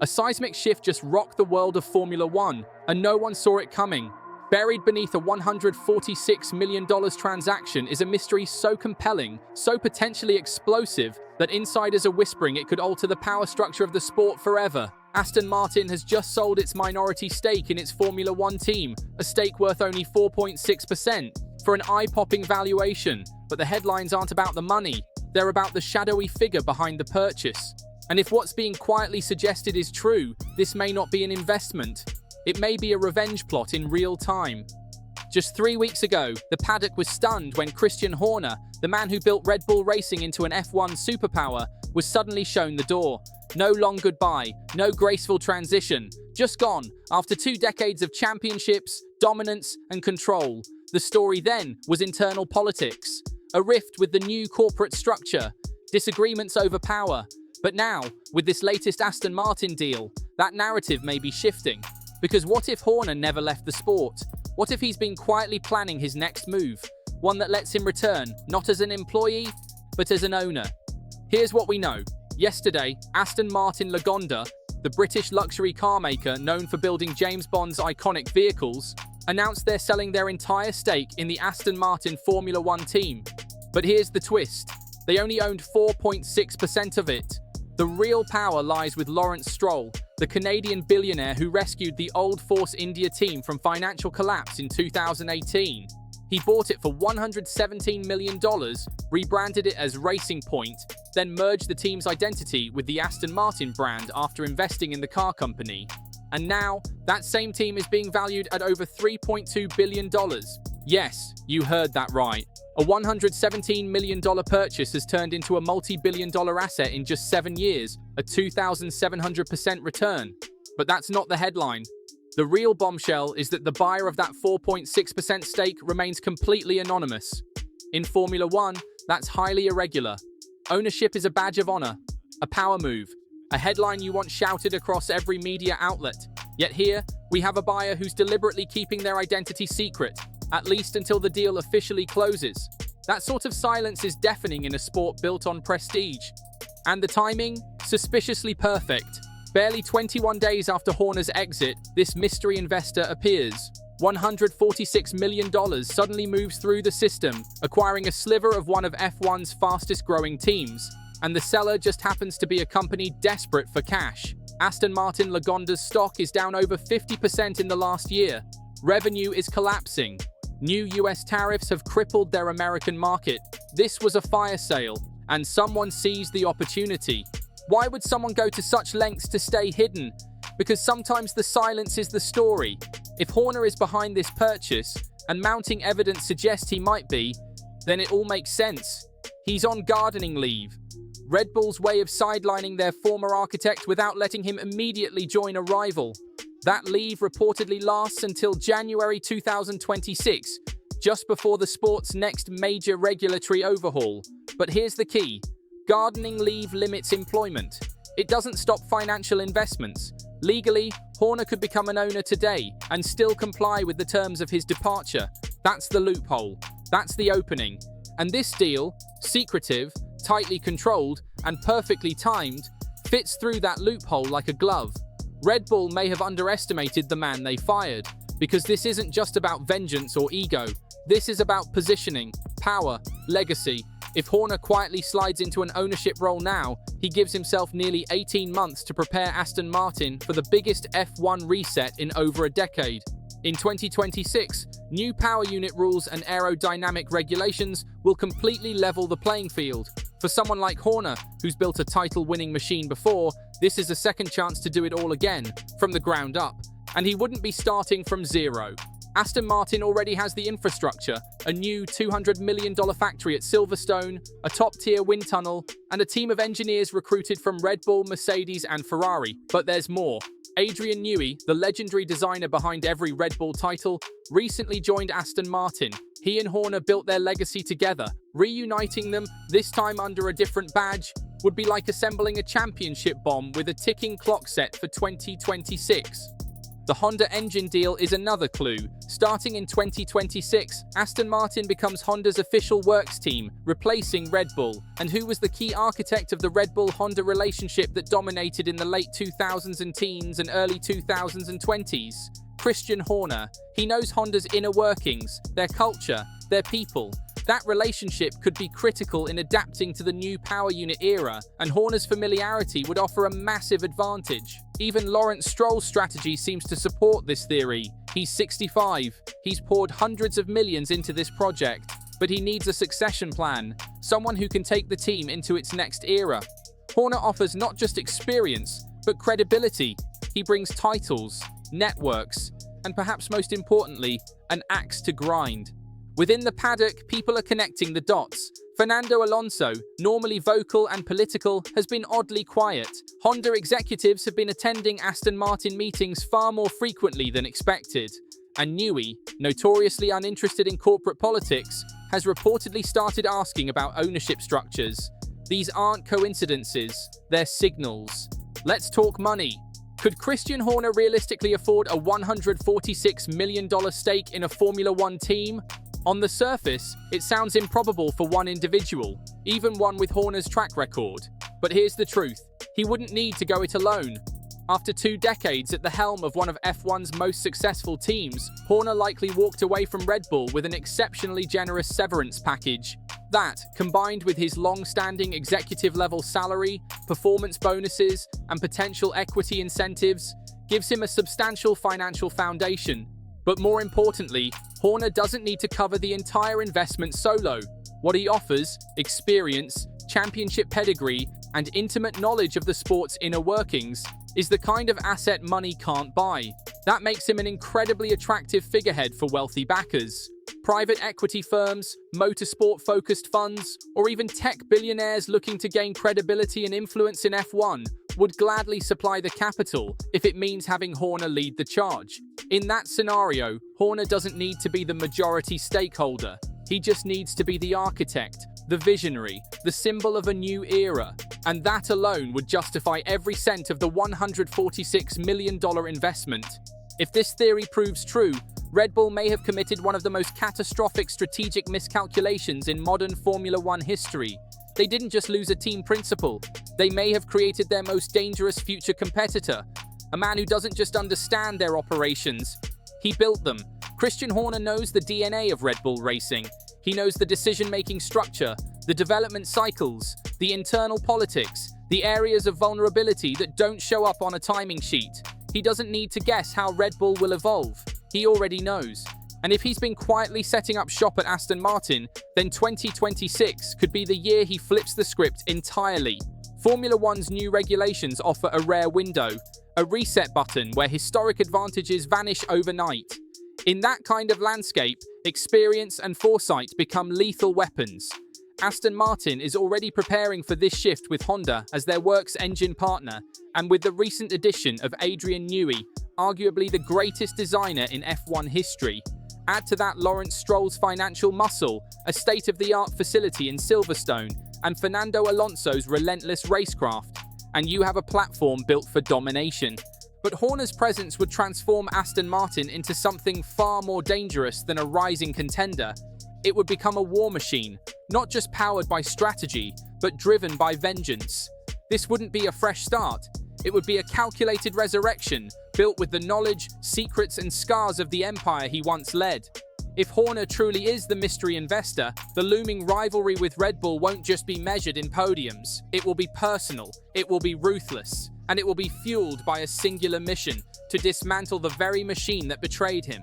A seismic shift just rocked the world of Formula One, and no one saw it coming. Buried beneath a $146 million transaction is a mystery so compelling, so potentially explosive, that insiders are whispering it could alter the power structure of the sport forever. Aston Martin has just sold its minority stake in its Formula One team, a stake worth only 4.6%, for an eye-popping valuation. But the headlines aren't about the money, they're about the shadowy figure behind the purchase. And if what's being quietly suggested is true, this may not be an investment. It may be a revenge plot in real time. Just 3 weeks ago, the paddock was stunned when Christian Horner, the man who built Red Bull Racing into an F1 superpower, was suddenly shown the door. No long goodbye, no graceful transition, just gone, after 2 decades of championships, dominance, and control. The story then was internal politics, a rift with the new corporate structure, disagreements over power. But now, with this latest Aston Martin deal, that narrative may be shifting. Because what if Horner never left the sport? What if he's been quietly planning his next move? One that lets him return, not as an employee, but as an owner. Here's what we know. Yesterday, Aston Martin Lagonda, the British luxury car maker known for building James Bond's iconic vehicles, announced they're selling their entire stake in the Aston Martin Formula One team. But here's the twist. They only owned 4.6% of it. The real power lies with Lawrence Stroll, the Canadian billionaire who rescued the old Force India team from financial collapse in 2018. He bought it for $117 million, rebranded it as Racing Point, then merged the team's identity with the Aston Martin brand after investing in the car company. And now, that same team is being valued at over $3.2 billion. Yes, you heard that right. A $117 million purchase has turned into a multi-billion-dollar asset in just 7 years, a 2,700% return. But that's not the headline. The real bombshell is that the buyer of that 4.6% stake remains completely anonymous. In Formula One, that's highly irregular. Ownership is a badge of honor, a power move, a headline you want shouted across every media outlet. Yet here, we have a buyer who's deliberately keeping their identity secret, at least until the deal officially closes. That sort of silence is deafening in a sport built on prestige. And the timing? Suspiciously perfect. Barely 21 days after Horner's exit, this mystery investor appears. $146 million suddenly moves through the system, acquiring a sliver of one of F1's fastest-growing teams. And the seller just happens to be a company desperate for cash. Aston Martin Lagonda's stock is down over 50% in the last year. Revenue is collapsing. New US tariffs have crippled their American market. This was a fire sale, and someone seized the opportunity. Why would someone go to such lengths to stay hidden? Because sometimes the silence is the story. If Horner is behind this purchase, and mounting evidence suggests he might be, then it all makes sense. He's on gardening leave. Red Bull's way of sidelining their former architect without letting him immediately join a rival. That leave reportedly lasts until January 2026, just before the sport's next major regulatory overhaul. But here's the key. Gardening leave limits employment. It doesn't stop financial investments. Legally, Horner could become an owner today and still comply with the terms of his departure. That's the loophole. That's the opening. And this deal, secretive, tightly controlled, and perfectly timed, fits through that loophole like a glove. Red Bull may have underestimated the man they fired, because this isn't just about vengeance or ego. This is about positioning, power, legacy. If Horner quietly slides into an ownership role now, he gives himself nearly 18 months to prepare Aston Martin for the biggest F1 reset in over a decade. In 2026, new power unit rules and aerodynamic regulations will completely level the playing field. For someone like Horner, who's built a title-winning machine before, this is a second chance to do it all again, from the ground up. And he wouldn't be starting from zero. Aston Martin already has the infrastructure, a new $200 million factory at Silverstone, a top-tier wind tunnel, and a team of engineers recruited from Red Bull, Mercedes, and Ferrari. But there's more. Adrian Newey, the legendary designer behind every Red Bull title, recently joined Aston Martin. He and Horner built their legacy together. Reuniting them, this time under a different badge, would be like assembling a championship bomb with a ticking clock set for 2026. The Honda engine deal is another clue. Starting in 2026, Aston Martin becomes Honda's official works team, replacing Red Bull. And who was the key architect of the Red Bull-Honda relationship that dominated in the late 2000s and teens and early 2020s? Christian Horner. He knows Honda's inner workings, their culture, their people. That relationship could be critical in adapting to the new power unit era, and Horner's familiarity would offer a massive advantage. Even Lawrence Stroll's strategy seems to support this theory. He's 65, he's poured hundreds of millions into this project, but he needs a succession plan, someone who can take the team into its next era. Horner offers not just experience, but credibility. He brings titles, networks, and perhaps most importantly, an axe to grind. Within the paddock, people are connecting the dots. Fernando Alonso, normally vocal and political, has been oddly quiet. Honda executives have been attending Aston Martin meetings far more frequently than expected. And Newey, notoriously uninterested in corporate politics, has reportedly started asking about ownership structures. These aren't coincidences, they're signals. Let's talk money. Could Christian Horner realistically afford a $146 million stake in a Formula One team? On the surface, it sounds improbable for one individual, even one with Horner's track record. But here's the truth, he wouldn't need to go it alone. After 2 decades at the helm of one of F1's most successful teams, Horner likely walked away from Red Bull with an exceptionally generous severance package. That, combined with his long-standing executive-level salary, performance bonuses, and potential equity incentives, gives him a substantial financial foundation. But more importantly, Horner doesn't need to cover the entire investment solo. What he offers, experience, championship pedigree, and intimate knowledge of the sport's inner workings, is the kind of asset money can't buy. That makes him an incredibly attractive figurehead for wealthy backers. Private equity firms, motorsport-focused funds, or even tech billionaires looking to gain credibility and influence in F1 would gladly supply the capital if it means having Horner lead the charge. In that scenario, Horner doesn't need to be the majority stakeholder. He just needs to be the architect, the visionary, the symbol of a new era. And that alone would justify every cent of the $146 million investment. If this theory proves true, Red Bull may have committed one of the most catastrophic strategic miscalculations in modern Formula One history. They didn't just lose a team principal, they may have created their most dangerous future competitor. A man who doesn't just understand their operations, he built them. Christian Horner knows the DNA of Red Bull racing. He knows the decision-making structure, the development cycles, the internal politics, the areas of vulnerability that don't show up on a timing sheet. He doesn't need to guess how Red Bull will evolve. He already knows. And if he's been quietly setting up shop at Aston Martin, then 2026 could be the year he flips the script entirely. Formula One's new regulations offer a rare window, a reset button where historic advantages vanish overnight. In that kind of landscape, experience and foresight become lethal weapons. Aston Martin is already preparing for this shift with Honda as their works engine partner, and with the recent addition of Adrian Newey, arguably the greatest designer in F1 history. Add to that Lawrence Stroll's financial muscle, a state-of-the-art facility in Silverstone, and Fernando Alonso's relentless racecraft, and you have a platform built for domination. But Horner's presence would transform Aston Martin into something far more dangerous than a rising contender. It would become a war machine, not just powered by strategy, but driven by vengeance. This wouldn't be a fresh start. It would be a calculated resurrection, built with the knowledge, secrets, and scars of the empire he once led. If Horner truly is the mystery investor, the looming rivalry with Red Bull won't just be measured in podiums. It will be personal, it will be ruthless, and it will be fueled by a singular mission: to dismantle the very machine that betrayed him.